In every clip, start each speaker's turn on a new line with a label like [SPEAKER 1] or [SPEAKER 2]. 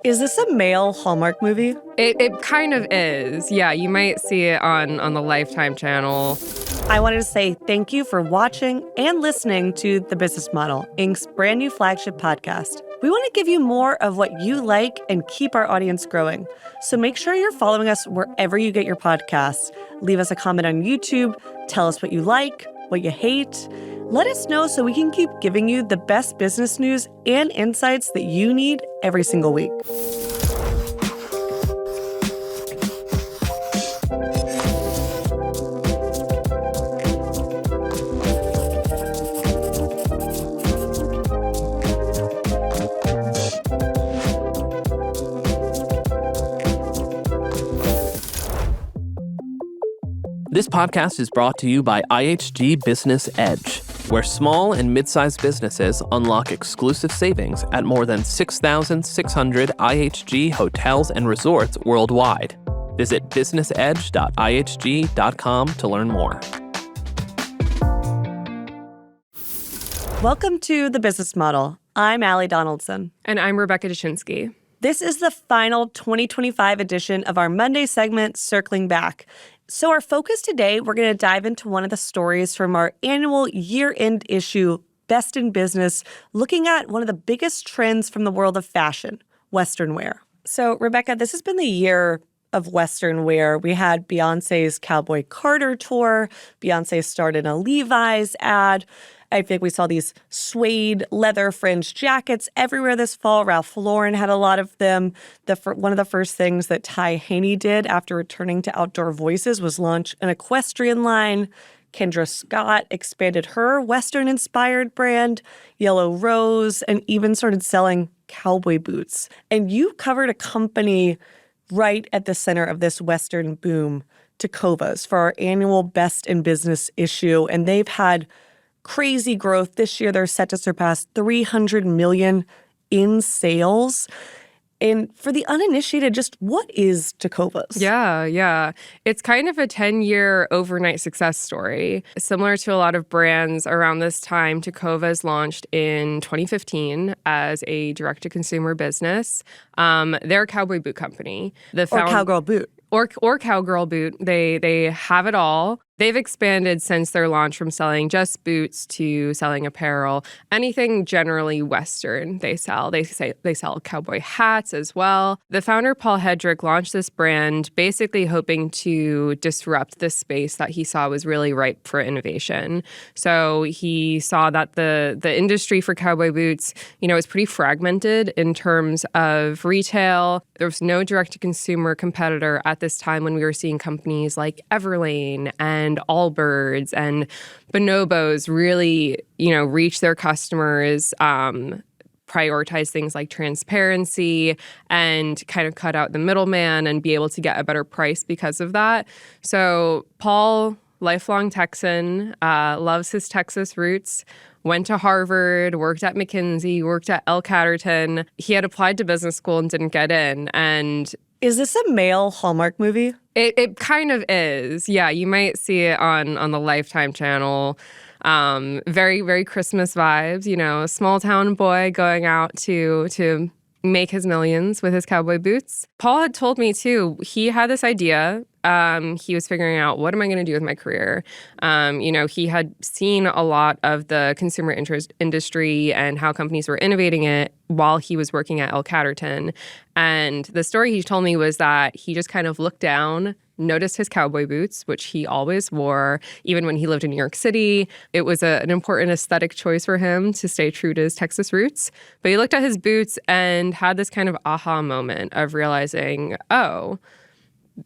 [SPEAKER 1] Is this a male Hallmark movie?
[SPEAKER 2] It kind of is. Yeah, you might see it on the Lifetime channel.
[SPEAKER 1] I wanted to say thank you for watching and listening to The Business Model, Inc.'s brand new flagship podcast. We want to give you more of what you like and keep our audience growing. So make sure you're following us wherever you get your podcasts. Leave us a comment on YouTube. Tell us what you like, what you hate. Let us know so we can keep giving you the best business news and insights that you need every single week.
[SPEAKER 3] This podcast is brought to you by IHG Business Edge, where small and mid-sized businesses unlock exclusive savings at more than 6,600 IHG hotels and resorts worldwide. Visit businessedge.ihg.com to learn more.
[SPEAKER 1] Welcome to The Business Model. I'm Ali Donaldson.
[SPEAKER 2] And I'm Rebecca Deczynski.
[SPEAKER 1] This is the final 2025 edition of our Monday segment, Circling Back. So our focus today, we're going to dive into one of the stories from our annual year-end issue, Best in Business, looking at one of the biggest trends from the world of fashion, Western wear. So, Rebecca, this has been the year of Western wear. We had Beyonce's Cowboy Carter tour. Beyonce starred in a Levi's ad. I think we saw these suede leather fringe jackets everywhere this fall. Ralph Lauren had a lot of them. One of the first things that Ty Haney did after returning to Outdoor Voices was launch an equestrian line. Kendra Scott expanded her Western-inspired brand, Yellow Rose, and even started selling cowboy boots. And you covered a company right at the center of this Western boom, Tecovas, for our annual Best in Business issue. And they've had crazy growth. This year, they're set to surpass $300 million in sales. And for the uninitiated, just what is Tecovas?
[SPEAKER 2] Yeah. It's kind of a 10-year overnight success story. Similar to a lot of brands around this time, Tecovas launched in 2015 as a direct-to-consumer business. They're a cowboy boot company.
[SPEAKER 1] Or cowgirl boot.
[SPEAKER 2] Or cowgirl boot. They have it all. They've expanded since their launch from selling just boots to selling apparel. Anything generally Western they sell. They sell cowboy hats as well. The founder, Paul Hedrick, launched this brand basically hoping to disrupt the space that he saw was really ripe for innovation. So he saw that the industry for cowboy boots, is pretty fragmented in terms of retail. There was no direct-to-consumer competitor at this time when we were seeing companies like Everlane and Allbirds and Bonobos really, reach their customers, prioritize things like transparency and kind of cut out the middleman and be able to get a better price because of that. So Paul, lifelong Texan, loves his Texas roots, went to Harvard, worked at McKinsey, worked at L Catterton. He had applied to business school and didn't get in. And
[SPEAKER 1] is this a male Hallmark movie?
[SPEAKER 2] It kind of is. Yeah, you might see it on the Lifetime channel. Very, very Christmas vibes, a small town boy going out to make his millions with his cowboy boots. Paul had told me, too, he had this idea. He was figuring out, what am I going to do with my career? He had seen a lot of the consumer interest industry and how companies were innovating it while he was working at L Catterton. And the story he told me was that he just kind of looked down, noticed his cowboy boots, which he always wore, even when he lived in New York City. It was an important aesthetic choice for him to stay true to his Texas roots. But he looked at his boots and had this kind of aha moment of realizing, oh,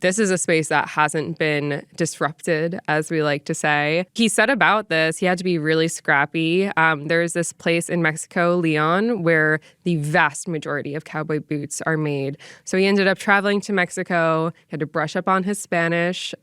[SPEAKER 2] this is a space that hasn't been disrupted, as we like to say. He said about this, he had to be really scrappy. There's this place in Mexico, Leon, where the vast majority of cowboy boots are made. So he ended up traveling to Mexico, he had to brush up on his Spanish,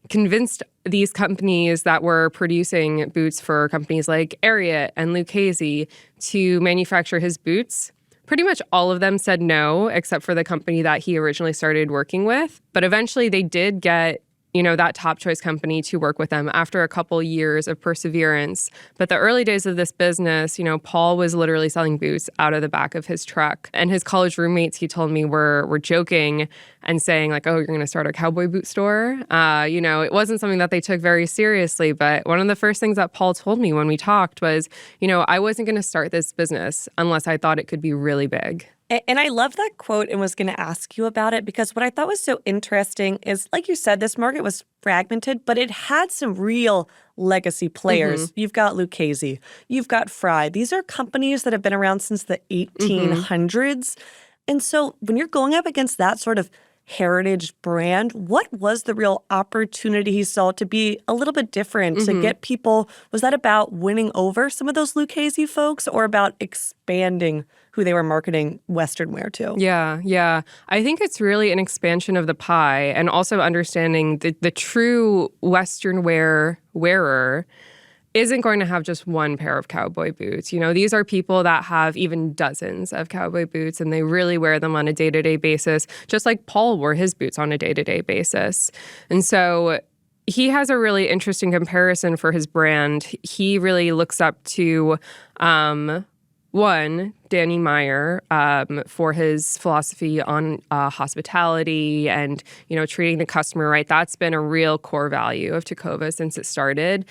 [SPEAKER 2] convinced these companies that were producing boots for companies like Ariat and Lucchese to manufacture his boots. Pretty much all of them said no, except for the company that he originally started working with. But eventually they did get that top choice company to work with them after a couple years of perseverance. But the early days of this business, Paul was literally selling boots out of the back of his truck. And his college roommates, he told me, were joking and saying like, oh, you're going to start a cowboy boot store. It wasn't something that they took very seriously. But one of the first things that Paul told me when we talked was, I wasn't going to start this business unless I thought it could be really big.
[SPEAKER 1] And I love that quote and was going to ask you about it because what I thought was so interesting is, like you said, this market was fragmented, but it had some real legacy players. Mm-hmm. You've got Lucchese, you've got Fry. These are companies that have been around since the 1800s. Mm-hmm. And so when you're going up against that sort of heritage brand, what was the real opportunity he saw to be a little bit different, to get people? Was that about winning over some of those Lucchese folks or about expanding who they were marketing Western wear to?
[SPEAKER 2] Yeah. I think it's really an expansion of the pie and also understanding the true Western wearer isn't going to have just one pair of cowboy boots. These are people that have even dozens of cowboy boots, and they really wear them on a day-to-day basis, just like Paul wore his boots on a day-to-day basis. And so he has a really interesting comparison for his brand. He really looks up to, Danny Meyer, for his philosophy on hospitality and, treating the customer right. That's been a real core value of Tecovas since it started.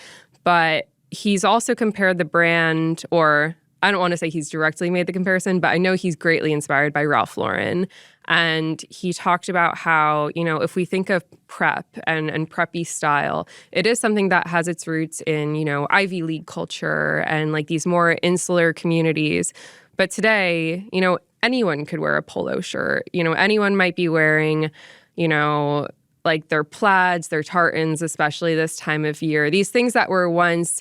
[SPEAKER 2] But he's also compared the brand, or I don't want to say he's directly made the comparison, but I know he's greatly inspired by Ralph Lauren. And he talked about how, if we think of prep and preppy style, it is something that has its roots in, Ivy League culture and like these more insular communities. But today, anyone could wear a polo shirt. Anyone might be wearing, like their plaids, their tartans, especially this time of year. These things that were once,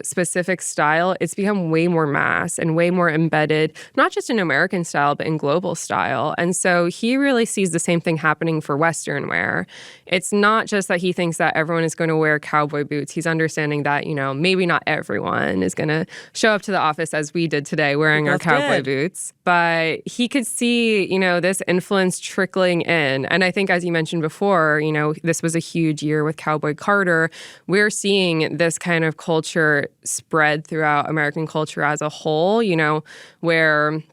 [SPEAKER 2] specific style, it's become way more mass and way more embedded, not just in American style, but in global style. And so he really sees the same thing happening for Western wear. It's not just that he thinks that everyone is going to wear cowboy boots. He's understanding that, maybe not everyone is going to show up to the office as we did today wearing our cowboy boots. But he could see, this influence trickling in. And I think, as you mentioned before, this was a huge year with Cowboy Carter. We're seeing this kind of culture spread throughout American culture as a whole, where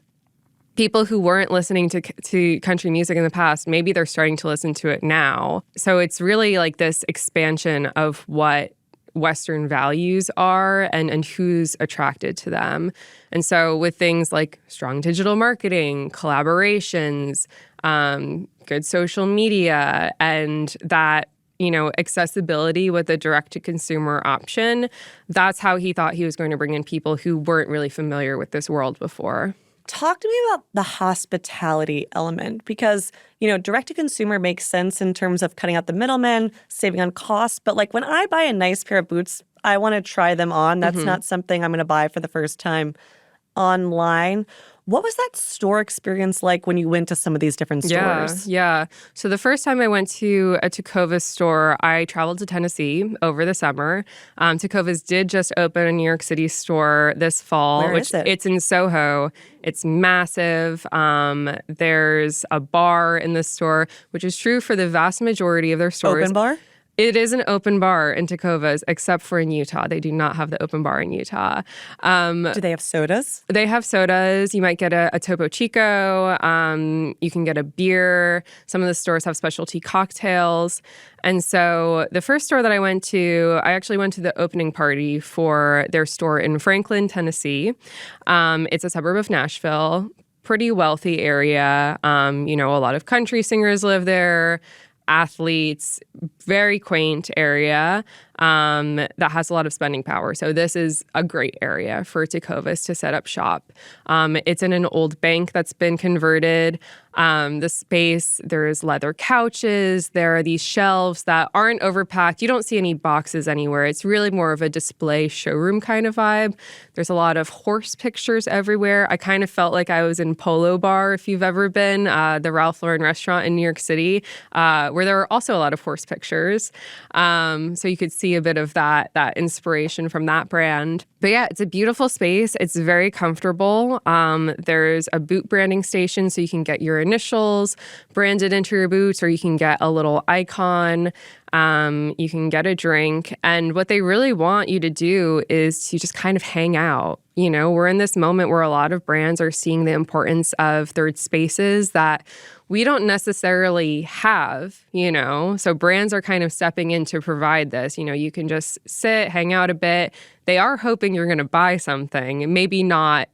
[SPEAKER 2] people who weren't listening to country music in the past, maybe they're starting to listen to it now. So it's really like this expansion of what Western values are and who's attracted to them. And so with things like strong digital marketing, collaborations, good social media, and that, accessibility with a direct-to-consumer option, that's how he thought he was going to bring in people who weren't really familiar with this world before.
[SPEAKER 1] Talk to me about the hospitality element because, direct-to-consumer makes sense in terms of cutting out the middlemen, saving on costs. But like when I buy a nice pair of boots, I want to try them on. That's not something I'm going to buy for the first time online. What was that store experience like when you went to some of these different stores?
[SPEAKER 2] Yeah. So the first time I went to a Tecovas store, I traveled to Tennessee over the summer. Tecovas did just open a New York City store this fall.
[SPEAKER 1] Where is it?
[SPEAKER 2] It's in Soho. It's massive. There's a bar in the store, which is true for the vast majority of their stores.
[SPEAKER 1] Open bar?
[SPEAKER 2] It is an open bar in Tecovas, except for in Utah. They do not have the open bar in Utah.
[SPEAKER 1] Do they have sodas?
[SPEAKER 2] They have sodas. You might get a Topo Chico. You can get a beer. Some of the stores have specialty cocktails. And so the first store that I actually went to the opening party for their store in Franklin, Tennessee. It's a suburb of Nashville, pretty wealthy area. A lot of country singers live there. Athletes, very quaint area that has a lot of spending power. So this is a great area for Tecovas to set up shop. It's in an old bank that's been converted. The space, there's leather couches. There are these shelves that aren't overpacked. You don't see any boxes anywhere. It's really more of a display showroom kind of vibe. There's a lot of horse pictures everywhere. I kind of felt like I was in Polo Bar, if you've ever been, the Ralph Lauren restaurant in New York City, where there are also a lot of horse pictures. So you could see a bit of that inspiration from that brand. But yeah, it's a beautiful space. It's very comfortable. There's a boot branding station, so you can get your initials branded into your boots, or you can get a little icon. You can get a drink. And what they really want you to do is to just kind of hang out. You know, we're in this moment where a lot of brands are seeing the importance of third spaces that we don't necessarily have, you know. So brands are kind of stepping in to provide this. You know, you can just sit, hang out a bit. They are hoping you're going to buy something. Maybe not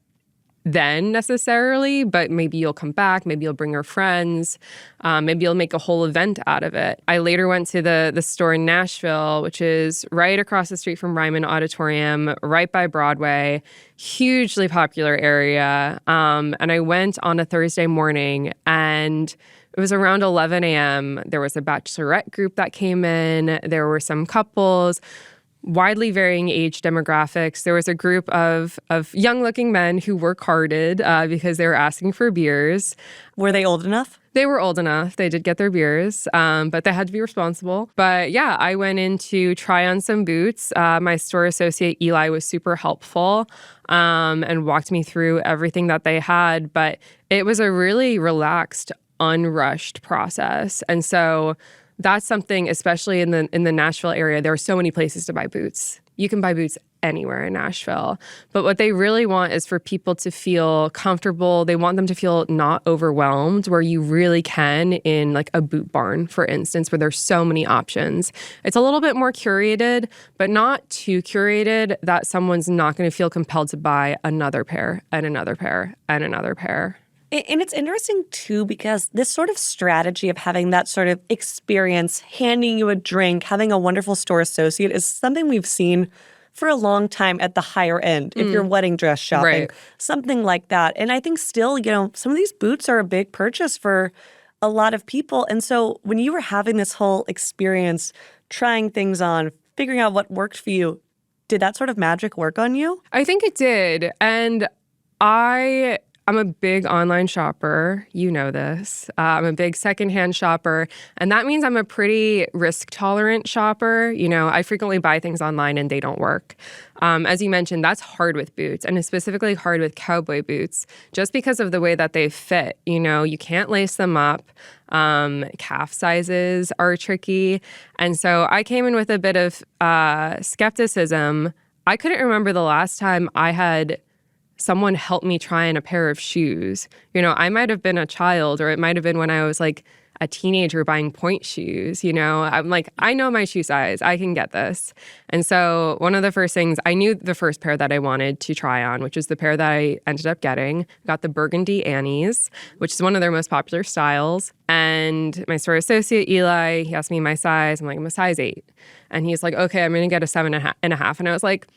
[SPEAKER 2] then necessarily, but maybe you'll come back, maybe you'll bring your friends, maybe you'll make a whole event out of it. I later went to the store in Nashville, which is right across the street from Ryman Auditorium, right by Broadway, hugely popular area. And I went on a Thursday morning, and it was around 11 a.m. There was a bachelorette group that came in. There were some couples, widely varying age demographics. There was a group of young-looking men who were carded because they were asking for beers.
[SPEAKER 1] Were they old enough?
[SPEAKER 2] They were old enough. They did get their beers, but they had to be responsible. But yeah, I went in to try on some boots. My store associate, Eli, was super helpful and walked me through everything that they had. But it was a really relaxed, unrushed process. And so that's something, especially in the Nashville area, there are so many places to buy boots. You can buy boots anywhere in Nashville. But what they really want is for people to feel comfortable. They want them to feel not overwhelmed, where you really can in like a boot barn, for instance, where there's so many options. It's a little bit more curated, but not too curated that someone's not going to feel compelled to buy another pair and another pair and another pair.
[SPEAKER 1] And it's interesting, too, because this sort of strategy of having that sort of experience, handing you a drink, having a wonderful store associate is something we've seen for a long time at the higher end, if you're wedding dress shopping,
[SPEAKER 2] Right.
[SPEAKER 1] something like that. And I think still, you know, some of these boots are a big purchase for a lot of people. And so when you were having this whole experience, trying things on, figuring out what worked for you, did that sort of magic work on you?
[SPEAKER 2] I think it did. And I'm a big online shopper. You know this. I'm a big secondhand shopper. And that means I'm a pretty risk-tolerant shopper. You know, I frequently buy things online and they don't work. As you mentioned, that's hard with boots, and it's specifically hard with cowboy boots just because of the way that they fit. You know, you can't lace them up. Calf sizes are tricky. And so I came in with a bit of skepticism. I couldn't remember the last time I had someone helped me try on a pair of shoes. You know, I might have been a child, or it might have been when I was like a teenager buying pointe shoes. You know, I'm like, I know my shoe size. I can get this. And so one of the first things, I knew the first pair that I wanted to try on, which is the pair that I ended up getting. Got the burgundy Annies, which is one of their most popular styles. And my store associate, Eli, he asked me my size. I'm like, I'm a size 8. And he's like, okay, I'm going to get a 7.5. And I was like,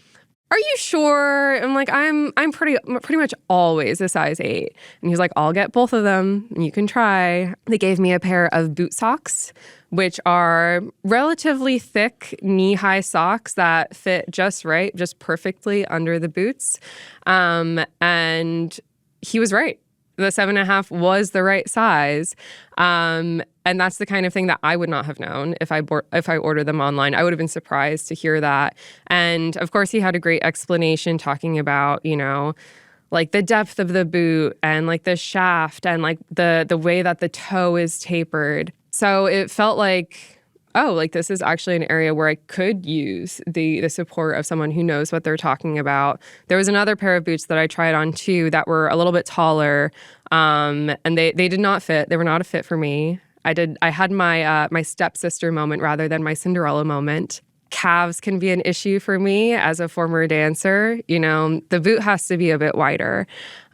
[SPEAKER 2] are you sure? I'm like, I'm pretty much always a size 8. And he's like, I'll get both of them. You can try. They gave me a pair of boot socks, which are relatively thick knee-high socks that fit just right, just perfectly under the boots. And he was right. The 7.5 was the right size. And that's the kind of thing that I would not have known if I ordered them online. I would have been surprised to hear that. And of course, he had a great explanation talking about, you know, like the depth of the boot and like the shaft and like the way that the toe is tapered. So it felt like, oh, like this is actually an area where I could use the support of someone who knows what they're talking about. There was another pair of boots that I tried on too that were a little bit taller, and they did not fit. They were not a fit for me. I had my stepsister moment rather than my Cinderella moment. Calves can be an issue for me as a former dancer. You know, the boot has to be a bit wider,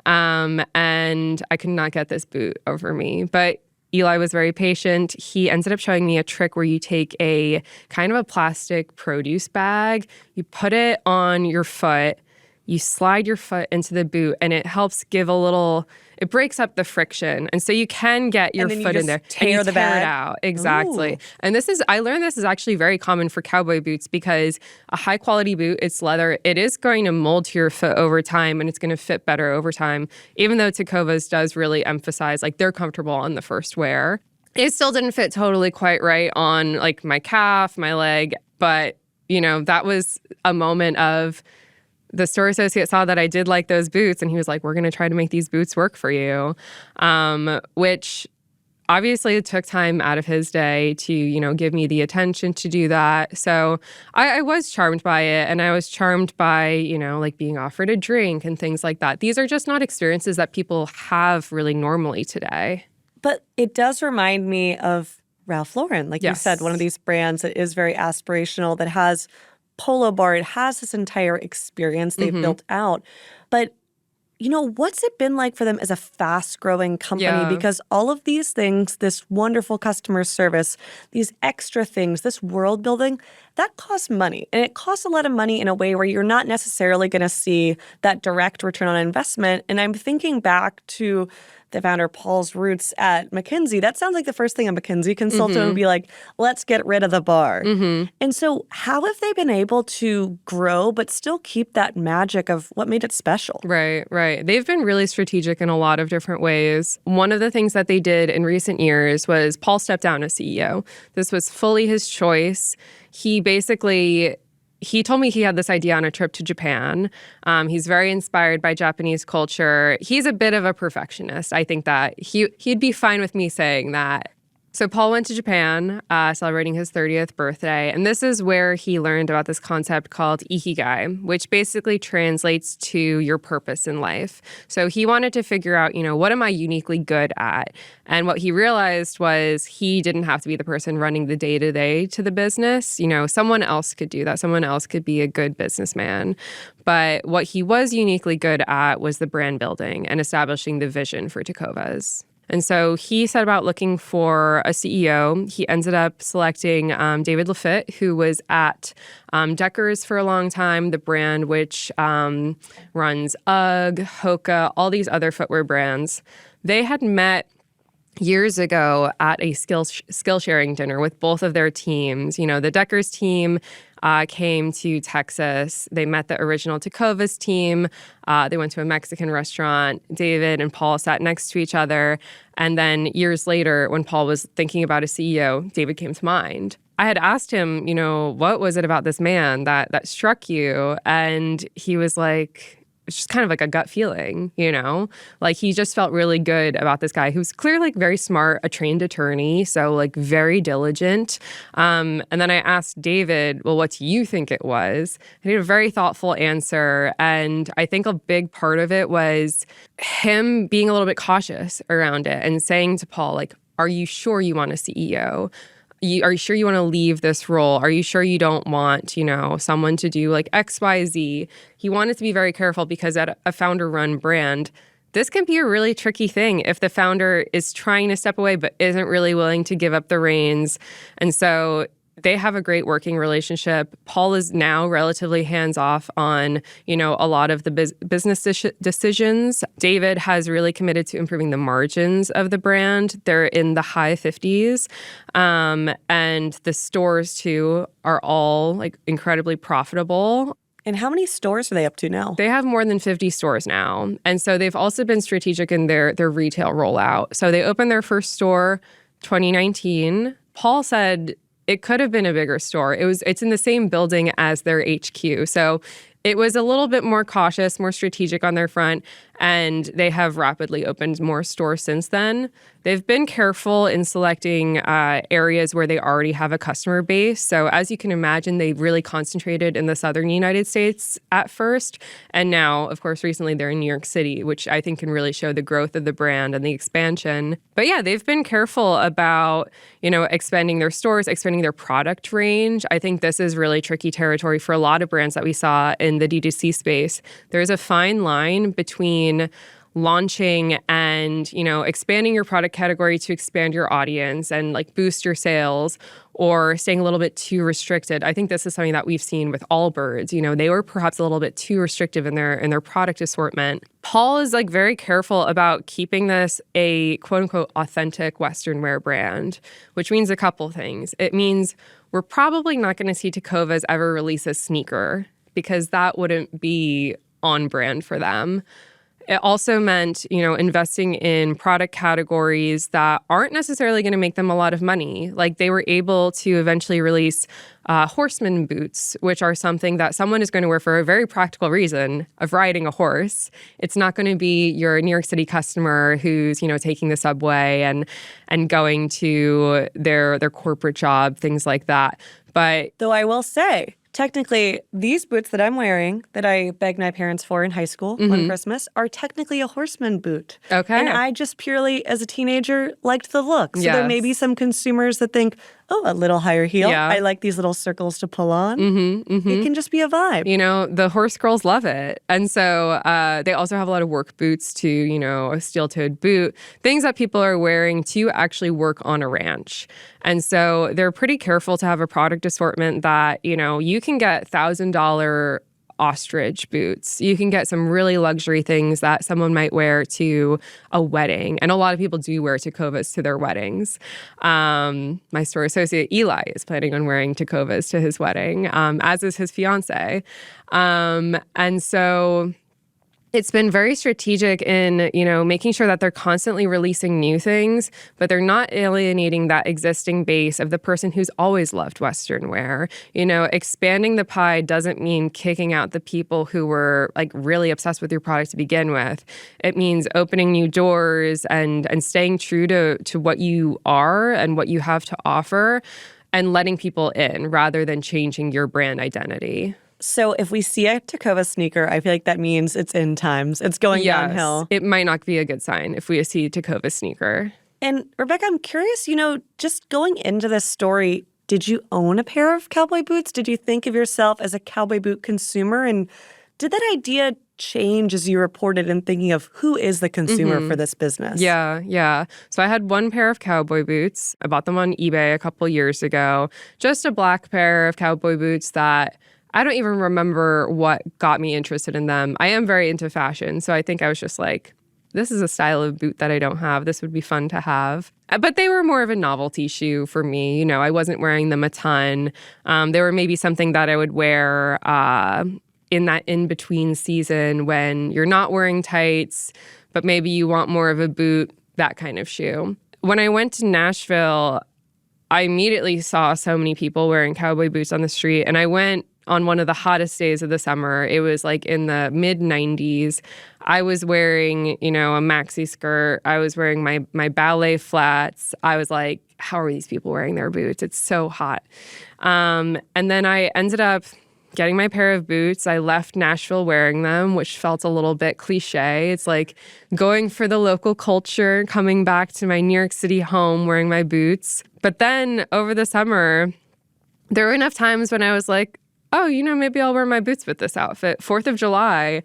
[SPEAKER 2] and I could not get this boot over me, but Eli was very patient. He ended up showing me a trick where you take a kind of a plastic produce bag, you put it on your foot, you slide your foot into the boot, and it helps give a little, it breaks up the friction. And so you can get your foot in there and you tear it out. Exactly. Ooh. And I learned this is actually very common for cowboy boots because a high quality boot, it's leather, it is going to mold to your foot over time and it's going to fit better over time. Even though Tecovas does really emphasize like they're comfortable on the first wear. It still didn't fit totally quite right on like my calf, my leg. But, you know, that was a moment of the store associate saw that I did like those boots, and he was like, we're going to try to make these boots work for you, which obviously it took time out of his day to, give me the attention to do that. So I was charmed by it, and I was charmed by, like being offered a drink and things like that. These are just not experiences that people have really normally today.
[SPEAKER 1] But it does remind me of Ralph Lauren, like you said, one of these brands that is very aspirational, that has Polo Bar. It has this entire experience they've built out. But, what's it been like for them as a fast-growing company?
[SPEAKER 2] Yeah.
[SPEAKER 1] Because all of these things, this wonderful customer service, these extra things, this world building, that costs money. And it costs a lot of money in a way where you're not necessarily going to see that direct return on investment. And I'm thinking back to the founder Paul's roots at McKinsey. That sounds like the first thing a McKinsey consultant would be like, let's get rid of the bar. And so how have they been able to grow but still keep that magic of what made it special?
[SPEAKER 2] Right. They've been really strategic in a lot of different ways. One of the things that they did in recent years was Paul stepped down as CEO. This was fully his choice. He told me he had this idea on a trip to Japan. He's very inspired by Japanese culture. He's a bit of a perfectionist. I think that he'd be fine with me saying that. So Paul went to Japan, celebrating his 30th birthday. And this is where he learned about this concept called ikigai, which basically translates to your purpose in life. So he wanted to figure out, what am I uniquely good at? And what he realized was he didn't have to be the person running the day-to-day to the business. Someone else could do that. Someone else could be a good businessman. But what he was uniquely good at was the brand building and establishing the vision for Tecovas. And so he set about looking for a CEO. He ended up selecting David Lafitte, who was at Deckers for a long time, the brand which runs UGG, Hoka, all these other footwear brands. They had met years ago at a skill sharing dinner with both of their teams. The Deckers team came to Texas. They met the original Tecovas team. They went to a Mexican restaurant. David and Paul sat next to each other. And then years later, when Paul was thinking about a CEO, David came to mind. I had asked him, what was it about this man that struck you? And he was like, it's just kind of like a gut feeling, Like he just felt really good about this guy who's clearly very smart, a trained attorney, so like very diligent. And then I asked David, well, what do you think it was? And he had a very thoughtful answer. And I think a big part of it was him being a little bit cautious around it and saying to Paul, like, are you sure you want a CEO? Are you sure you want to leave this role? Are you sure you don't want, someone to do like X, Y, Z? He wanted to be very careful because at a founder-run brand, this can be a really tricky thing if the founder is trying to step away but isn't really willing to give up the reins. And so they have a great working relationship. Paul is now relatively hands-off on, a lot of the business decisions. David has really committed to improving the margins of the brand. They're in the high 50s. And the stores, too, are all like incredibly profitable.
[SPEAKER 1] And how many stores are they up to now?
[SPEAKER 2] They have more than 50 stores now. And so they've also been strategic in their retail rollout. So they opened their first store 2019. Paul said it could have been a bigger store. It's in the same building as their HQ. So it was a little bit more cautious, more strategic on their front, and they have rapidly opened more stores since then. They've been careful in selecting areas where they already have a customer base. So as you can imagine, they really concentrated in the southern United States at first. And now, of course, recently they're in New York City, which I think can really show the growth of the brand and the expansion. But yeah, they've been careful about, expanding their stores, expanding their product range. I think this is really tricky territory for a lot of brands that we saw in the D2C space. There's a fine line between launching and, expanding your product category to expand your audience and like boost your sales, or staying a little bit too restricted. I think this is something that we've seen with Allbirds. They were perhaps a little bit too restrictive in their product assortment. Paul is like very careful about keeping this a quote unquote authentic Western wear brand, which means a couple things. It means we're probably not going to see Tecovas ever release a sneaker because that wouldn't be on brand for them. It also meant, investing in product categories that aren't necessarily going to make them a lot of money. Like they were able to eventually release horseman boots, which are something that someone is going to wear for a very practical reason of riding a horse. It's not going to be your New York City customer who's, taking the subway and going to their corporate job, things like that. But
[SPEAKER 1] though I will say, technically, these boots that I'm wearing that I begged my parents for in high school on Christmas are technically a horseman boot.
[SPEAKER 2] Okay.
[SPEAKER 1] And I just purely, as a teenager, liked the look. So there may be some consumers that think, oh, a little higher heel.
[SPEAKER 2] Yeah.
[SPEAKER 1] I like these little circles to pull on. It can just be a vibe.
[SPEAKER 2] The horse girls love it. And so they also have a lot of work boots too, a steel-toed boot, things that people are wearing to actually work on a ranch. And so they're pretty careful to have a product assortment that, you can get $1,000 ostrich boots. You can get some really luxury things that someone might wear to a wedding. And a lot of people do wear Tecovas to their weddings. My store associate, Eli, is planning on wearing Tecovas to his wedding, as is his fiance. And so it's been very strategic in, making sure that they're constantly releasing new things, but they're not alienating that existing base of the person who's always loved Western wear. Expanding the pie doesn't mean kicking out the people who were really obsessed with your product to begin with. It means opening new doors and staying true to what you are and what you have to offer and letting people in rather than changing your brand identity.
[SPEAKER 1] So if we see a Tecovas sneaker, I feel like that means it's in times. It's going downhill.
[SPEAKER 2] It might not be a good sign if we see a Tecovas sneaker.
[SPEAKER 1] And Rebecca, I'm curious, just going into this story, did you own a pair of cowboy boots? Did you think of yourself as a cowboy boot consumer? And did that idea change as you reported in thinking of who is the consumer for this business?
[SPEAKER 2] Yeah. So I had one pair of cowboy boots. I bought them on eBay a couple years ago. Just a black pair of cowboy boots that I don't even remember what got me interested in them. I am very into fashion, so I think I was just like, this is a style of boot that I don't have. This would be fun to have. But they were more of a novelty shoe for me. I wasn't wearing them a ton. They were maybe something that I would wear in that in-between season when you're not wearing tights, but maybe you want more of a boot, that kind of shoe. When I went to Nashville, I immediately saw so many people wearing cowboy boots on the street, and I went on one of the hottest days of the summer. It was in the mid-90s. I was wearing, a maxi skirt. I was wearing my ballet flats. I was like, how are these people wearing their boots? It's so hot. And then I ended up getting my pair of boots. I left Nashville wearing them, which felt a little bit cliche. It's like going for the local culture, coming back to my New York City home wearing my boots. But then over the summer, there were enough times when I was like, oh, maybe I'll wear my boots with this outfit. 4th of July.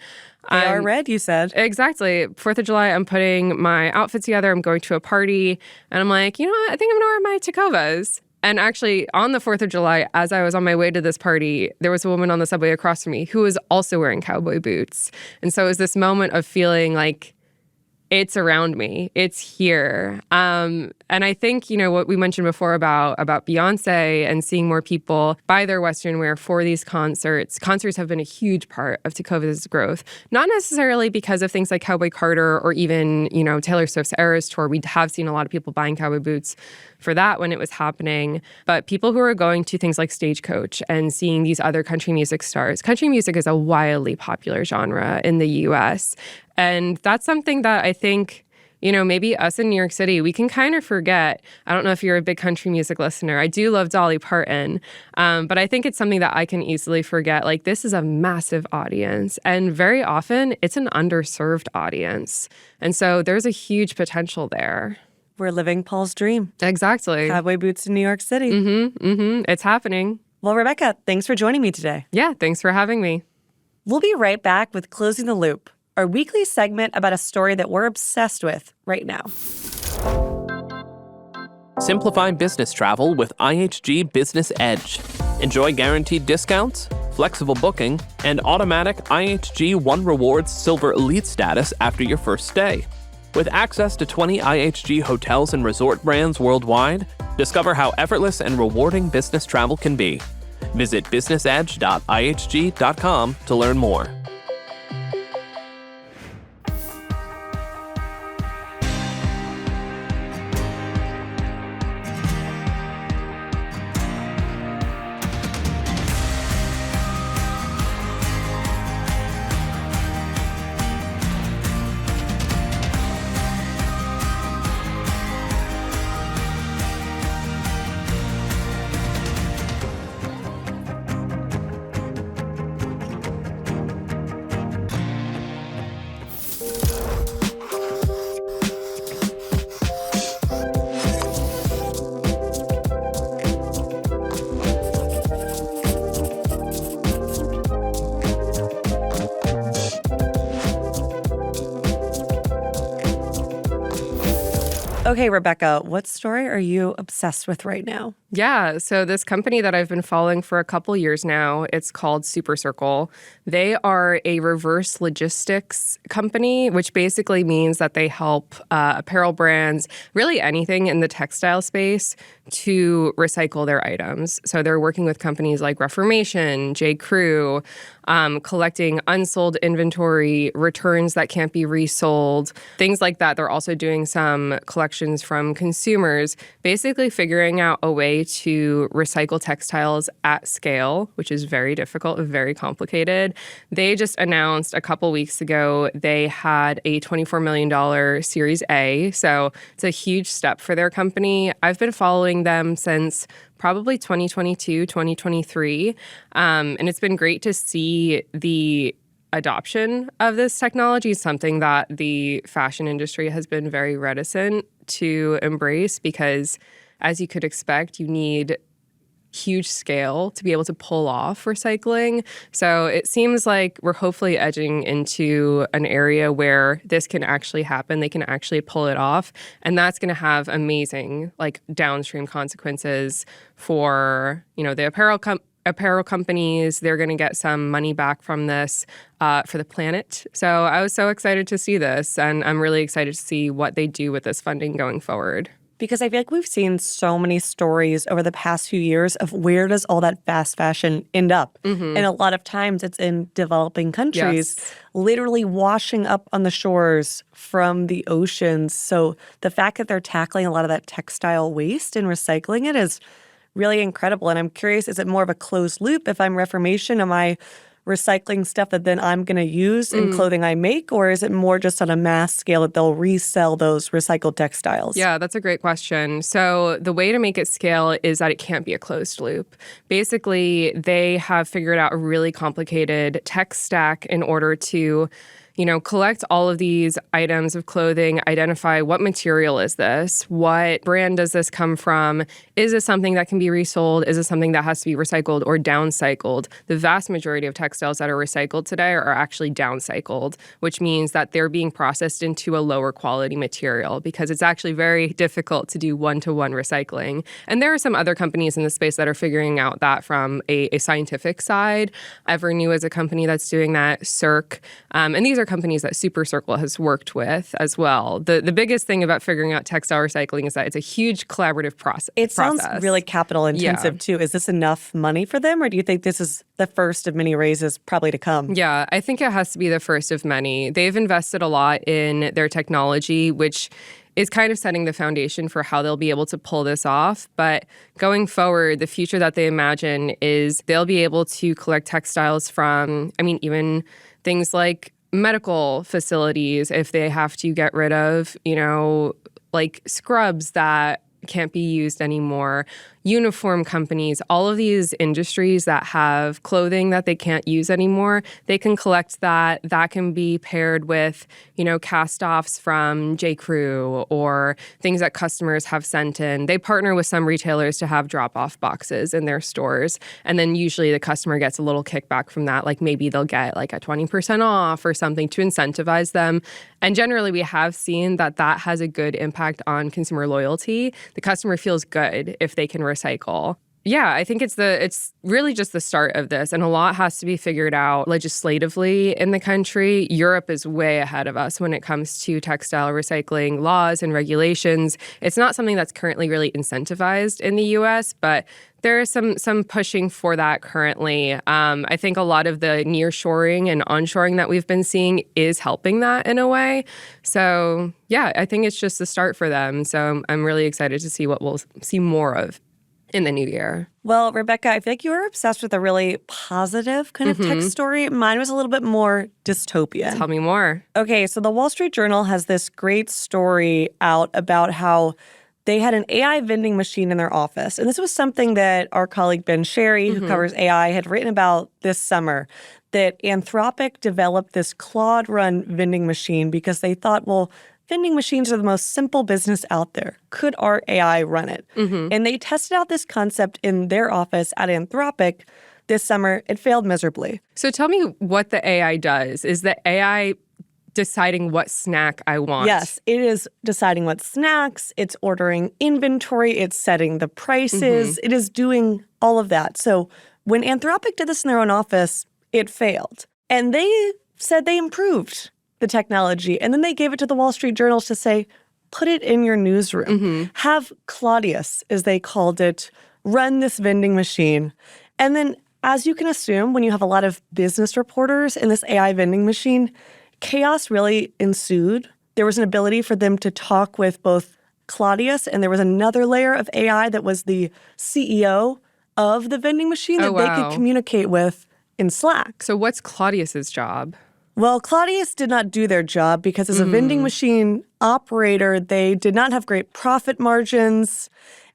[SPEAKER 1] They are red, you said.
[SPEAKER 2] Exactly. 4th of July, I'm putting my outfit together. I'm going to a party. And I'm like, what? I think I'm going to wear my Tecovas. And actually, on the 4th of July, as I was on my way to this party, there was a woman on the subway across from me who was also wearing cowboy boots. And so it was this moment of feeling like it's around me. It's here. And I think, what we mentioned before about Beyonce and seeing more people buy their Western wear for these concerts. Concerts have been a huge part of Tecovas' growth. Not necessarily because of things like Cowboy Carter or even, Taylor Swift's Eras Tour. We have seen a lot of people buying cowboy boots for that when it was happening. But people who are going to things like Stagecoach and seeing these other country music stars. Country music is a wildly popular genre in the U.S., and that's something that I think, maybe us in New York City, we can kind of forget. I don't know if you're a big country music listener. I do love Dolly Parton, but I think it's something that I can easily forget. This is a massive audience, and very often it's an underserved audience. And so there's a huge potential there.
[SPEAKER 1] We're living Paul's dream.
[SPEAKER 2] Exactly.
[SPEAKER 1] Cowboy boots in New York City.
[SPEAKER 2] It's happening.
[SPEAKER 1] Well, Rebecca, thanks for joining me today.
[SPEAKER 2] Yeah, thanks for having me.
[SPEAKER 1] We'll be right back with Closing the Loop, our weekly segment about a story that we're obsessed with right now.
[SPEAKER 3] Simplify business travel with IHG Business Edge. Enjoy guaranteed discounts, flexible booking, and automatic IHG One Rewards Silver Elite status after your first stay. With access to 20 IHG hotels and resort brands worldwide, discover how effortless and rewarding business travel can be. Visit businessedge.ihg.com to learn more.
[SPEAKER 1] Okay, Rebecca, what story are you obsessed with right now?
[SPEAKER 2] Yeah, so this company that I've been following for a couple years now, it's called Super Circle. They are a reverse logistics company, which basically means that they help apparel brands, really anything in the textile space, to recycle their items. So they're working with companies like Reformation, J. Crew, collecting unsold inventory, returns that can't be resold, things like that. They're also doing some collections from consumers, basically figuring out a way to recycle textiles at scale, which is very difficult and very complicated. They just announced a couple weeks ago they had a $24 million Series A. So it's a huge step for their company. I've been following them since probably 2022, 2023. And it's been great to see the adoption of this technology, something that the fashion industry has been very reticent to embrace because, as you could expect, you need huge scale to be able to pull off recycling. So it seems like we're hopefully edging into an area where this can actually happen. They can actually pull it off. And that's going to have amazing downstream consequences for, the apparel companies. They're going to get some money back from this for the planet. So I was so excited to see this, and I'm really excited to see what they do with this funding going forward.
[SPEAKER 1] Because I feel like we've seen so many stories over the past few years of where does all that fast fashion end up? And a lot of times it's in developing countries, literally washing up on the shores from the oceans. So the fact that they're tackling a lot of that textile waste and recycling it is really incredible. And I'm curious, is it more of a closed loop? If I'm Reformation, am I recycling stuff that then I'm going to use in clothing I make? Or is it more just on a mass scale that they'll resell those recycled textiles?
[SPEAKER 2] Yeah, that's a great question. So the way to make it scale is that it can't be a closed loop. Basically, they have figured out a really complicated tech stack in order to collect all of these items of clothing, identify what material is this, what brand does this come from, is this something that can be resold, is this something that has to be recycled or downcycled? The vast majority of textiles that are recycled today are actually downcycled, which means that they're being processed into a lower quality material because it's actually very difficult to do one-to-one recycling. And there are some other companies in the space that are figuring out that from a scientific side. Evernew is a company that's doing that, Circ, and these are companies that Super Circle has worked with as well. The biggest thing about figuring out textile recycling is that it's a huge collaborative process.
[SPEAKER 1] It sounds really capital intensive too. Is this enough money for them, or do you think this is the first of many raises probably to come?
[SPEAKER 2] Yeah, I think it has to be the first of many. They've invested a lot in their technology, which is kind of setting the foundation for how they'll be able to pull this off. But going forward, the future that they imagine is they'll be able to collect textiles from, even things like medical facilities if they have to get rid of, scrubs that can't be used anymore, uniform companies, all of these industries that have clothing that they can't use anymore, they can collect that. That can be paired with, cast-offs from J. Crew or things that customers have sent in. They partner with some retailers to have drop-off boxes in their stores. And then usually the customer gets a little kickback from that. Like maybe they'll get a 20% off or something to incentivize them. And generally we have seen that has a good impact on consumer loyalty. The customer feels good if they can recycle. Yeah, I think it's really just the start of this, and a lot has to be figured out legislatively in the country. Europe is way ahead of us when it comes to textile recycling laws and regulations. It's not something that's currently really incentivized in the U.S., but there is some pushing for that currently. I think a lot of the nearshoring and onshoring that we've been seeing is helping that in a way. So yeah, I think it's just the start for them. So I'm really excited to see what we'll see more of in the new year.
[SPEAKER 1] Well, Rebecca, I feel like you were obsessed with a really positive kind of tech story. Mine was a little bit more dystopian.
[SPEAKER 2] Tell me more.
[SPEAKER 1] Okay, so the Wall Street Journal has this great story out about how they had an AI vending machine in their office. And this was something that our colleague Ben Sherry, who covers AI, had written about this summer, that Anthropic developed this Claude-run vending machine because they thought, well, vending machines are the most simple business out there. Could our AI run it? And they tested out this concept in their office at Anthropic this summer. It failed miserably.
[SPEAKER 2] So tell me what the AI does. Is the AI deciding what snack I want.
[SPEAKER 1] Yes, it is deciding what snacks, it's ordering inventory, it's setting the prices, it is doing all of that. So when Anthropic did this in their own office, it failed. And they said they improved the technology. And then they gave it to the Wall Street Journal to say, put it in your newsroom. Have Claudius, as they called it, run this vending machine. And then, as you can assume, when you have a lot of business reporters in this AI vending machine, chaos really ensued. There was an ability for them to talk with both Claudius, and there was another layer of AI that was the CEO of the vending machine that they could communicate with in Slack.
[SPEAKER 2] So what's Claudius's job?
[SPEAKER 1] Well, Claudius did not do their job because as a vending machine operator, they did not have great profit margins,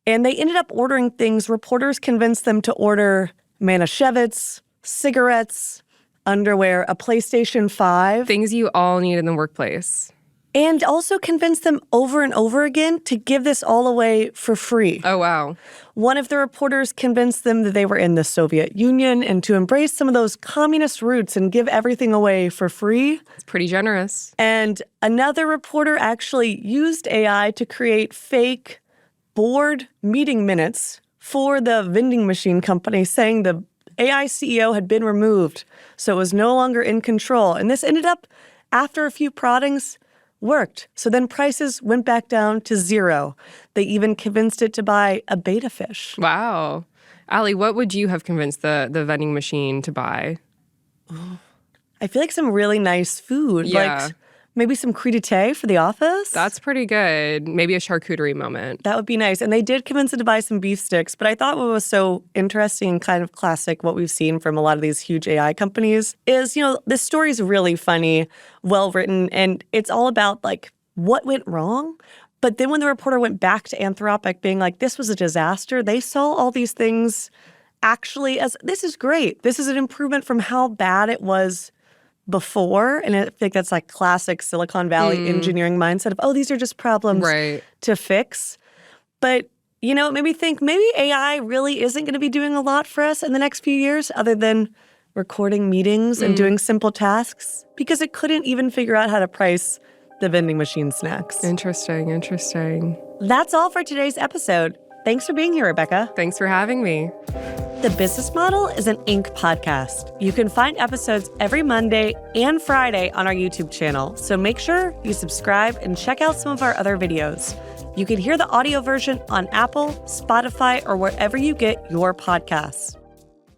[SPEAKER 1] and they ended up ordering things. Reporters convinced them to order Manischewitz, cigarettes, underwear, a PlayStation 5.
[SPEAKER 2] Things you all need in the workplace.
[SPEAKER 1] And also convinced them over and over again to give this all away for free.
[SPEAKER 2] Oh, wow.
[SPEAKER 1] One of the reporters convinced them that they were in the Soviet Union and to embrace some of those communist roots and give everything away for free.
[SPEAKER 2] It's pretty generous.
[SPEAKER 1] And another reporter actually used AI to create fake board meeting minutes for the vending machine company saying the AI CEO had been removed, so it was no longer in control. And this ended up, after a few proddings, worked. So then prices went back down to zero. They even convinced it to buy a betta fish.
[SPEAKER 2] Wow. Ali, what would you have convinced the vending machine to buy?
[SPEAKER 1] I feel like some really nice food.
[SPEAKER 2] Yeah.
[SPEAKER 1] Like maybe some crudité for the office.
[SPEAKER 2] That's pretty good. Maybe a charcuterie moment.
[SPEAKER 1] That would be nice. And they did convince it to buy some beef sticks. But I thought what was so interesting and kind of classic, what we've seen from a lot of these huge AI companies, is, this story is really funny, well-written, and it's all about, like, what went wrong. But then when the reporter went back to Anthropic being like, this was a disaster, they saw all these things actually as, this is great. This is an improvement from how bad it was before. And I think that's like classic Silicon Valley engineering mindset of, oh, these are just problems to fix. But, it made me think maybe AI really isn't going to be doing a lot for us in the next few years other than recording meetings and doing simple tasks because it couldn't even figure out how to price the vending machine snacks.
[SPEAKER 2] Interesting.
[SPEAKER 1] That's all for today's episode. Thanks for being here, Rebecca.
[SPEAKER 2] Thanks for having me.
[SPEAKER 1] The Business Model is an Inc. podcast. You can find episodes every Monday and Friday on our YouTube channel, so make sure you subscribe and check out some of our other videos. You can hear the audio version on Apple, Spotify, or wherever you get your podcasts.